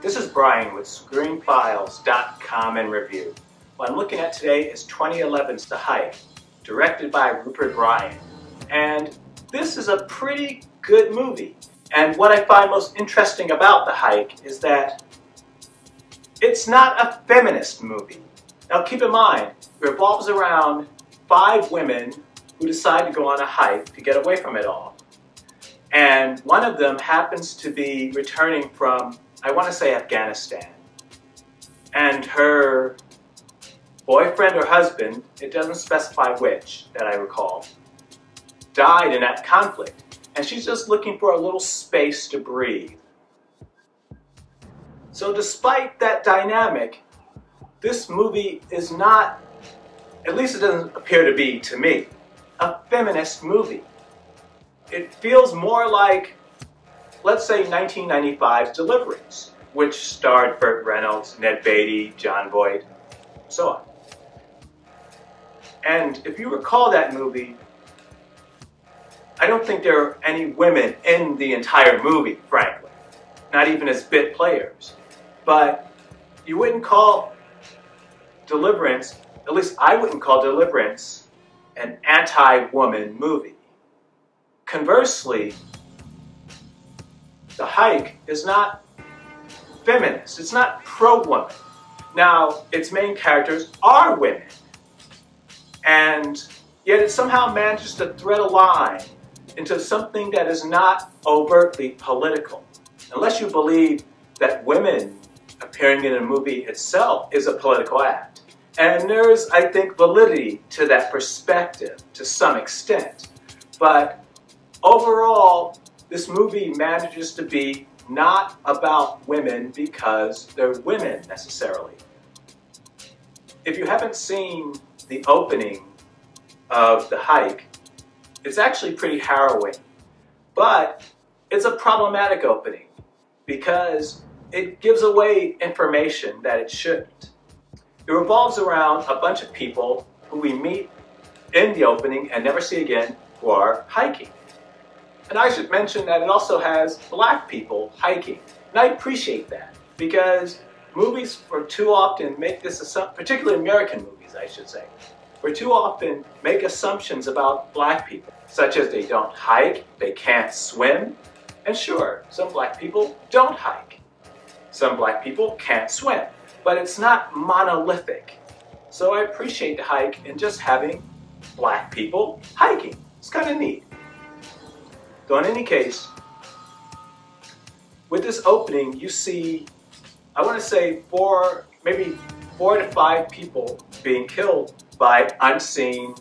This is Brian with ScreenFiles.com and Review. What I'm looking at today is 2011's The Hike, directed by Rupert Bryan. And this is a pretty good movie. And what I find most interesting about The Hike is that it's not a feminist movie. Now keep in mind, it revolves around 5 women who decide to go on a hike to get away from it all. And one of them happens to be returning from, I want to say, Afghanistan. And her boyfriend or husband, it doesn't specify which, that I recall, died in that conflict. And she's just looking for a little space to breathe. So despite that dynamic, this movie is not, at least it doesn't appear to be to me, a feminist movie. It feels more like, let's say, 1995's Deliverance, which starred Burt Reynolds, Ned Beatty, Jon Voight, so on. And if you recall that movie, I don't think there are any women in the entire movie, frankly. Not even as bit players. But you wouldn't call Deliverance, at least I wouldn't call Deliverance, an anti-woman movie. Conversely, The Hike is not feminist. It's not pro-woman. Now, its main characters are women. And yet it somehow manages to thread a line into something that is not overtly political. Unless you believe that women appearing in a movie itself is a political act. And there's, I think, validity to that perspective to some extent. But overall, this movie manages to be not about women because they're women necessarily. If you haven't seen the opening of The Hike, it's actually pretty harrowing. But it's a problematic opening because it gives away information that it shouldn't. It revolves around a bunch of people who we meet in the opening and never see again who are hiking. And I should mention that it also has black people hiking. And I appreciate that because movies for too often make this assumption, particularly American movies, I should say, for too often make assumptions about black people, such as they don't hike, they can't swim, and sure, some black people don't hike. Some black people can't swim, but it's not monolithic. So I appreciate The Hike in just having black people hiking. It's kind of neat. Though in any case, with this opening, you see, I want to say maybe 4 to 5 people being killed by unseen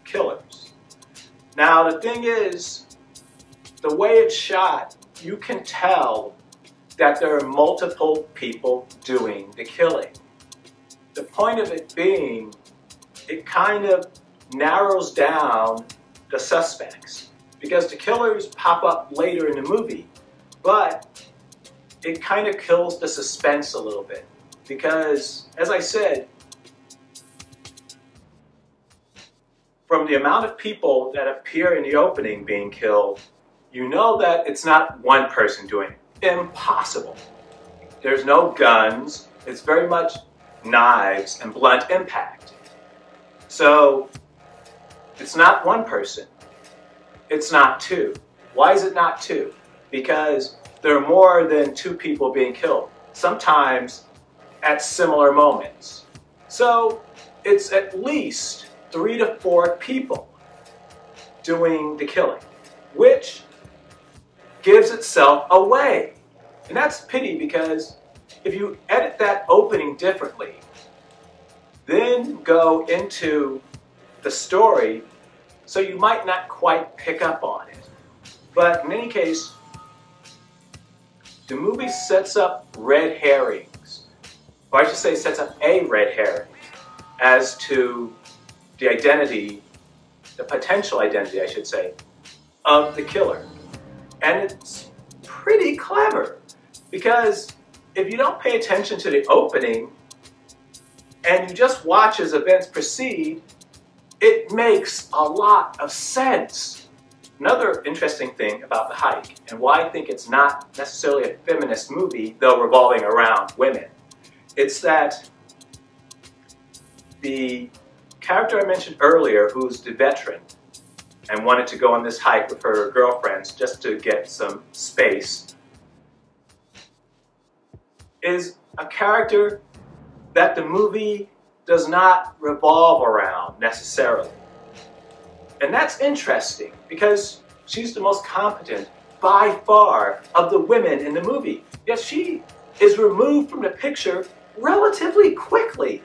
killers. Now the thing is, the way it's shot, you can tell that there are multiple people doing the killing. The point of it being, it kind of narrows down the suspects. Because the killers pop up later in the movie, but it kind of kills the suspense a little bit. Because, as I said, from the amount of people that appear in the opening being killed, you know that it's not one person doing it. Impossible. There's no guns. It's very much knives and blunt impact. So, it's not one person. It's not 2. Why is it not 2? Because there are more than 2 people being killed, sometimes at similar moments. So it's at least 3 to 4 people doing the killing, which gives itself away. And that's a pity because if you edit that opening differently, then go into the story, so you might not quite pick up on it. But in any case, the movie sets up red herrings, or I should say sets up a red herring, as to the identity, the potential identity, I should say, of the killer. And it's pretty clever, because if you don't pay attention to the opening, and you just watch as events proceed, it makes a lot of sense. Another interesting thing about The Hike, and why I think it's not necessarily a feminist movie, though revolving around women, it's that the character I mentioned earlier, who's the veteran, and wanted to go on this hike with her girlfriends just to get some space, is a character that the movie does not revolve around necessarily. And that's interesting because she's the most competent by far of the women in the movie. Yet she is removed from the picture relatively quickly,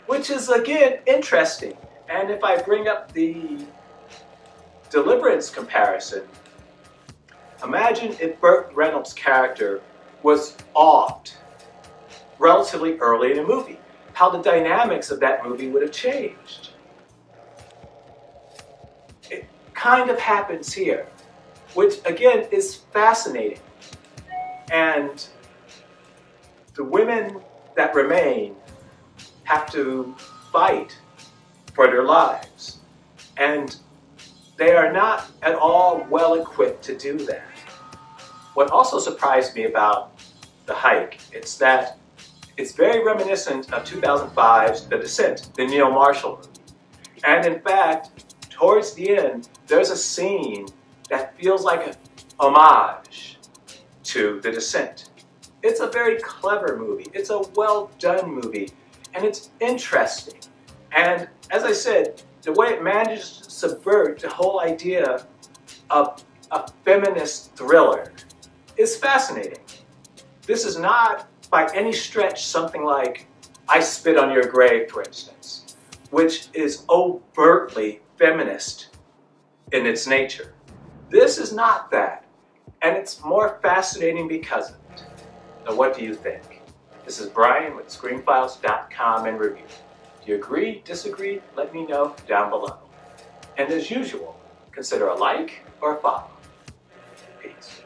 which is again interesting. And if I bring up the Deliverance comparison, imagine if Burt Reynolds' character was offed relatively early in the movie, how the dynamics of that movie would have changed. It kind of happens here, which again is fascinating. And the women that remain have to fight for their lives. And they are not at all well equipped to do that. What also surprised me about The Hike is that it's very reminiscent of 2005's The Descent, the Neil Marshall movie. And in fact, towards the end, there's a scene that feels like an homage to The Descent. It's a very clever movie. It's a well-done movie. And it's interesting. And as I said, the way it manages to subvert the whole idea of a feminist thriller is fascinating. This is not by any stretch something like I Spit on Your Grave, for instance, which is overtly feminist in its nature. This is not that, and it's more fascinating because of it. Now, what do you think? This is Brian with ScreenFiles.com and Review. Do you agree, disagree? Let me know down below. And as usual, consider a like or a follow. Peace.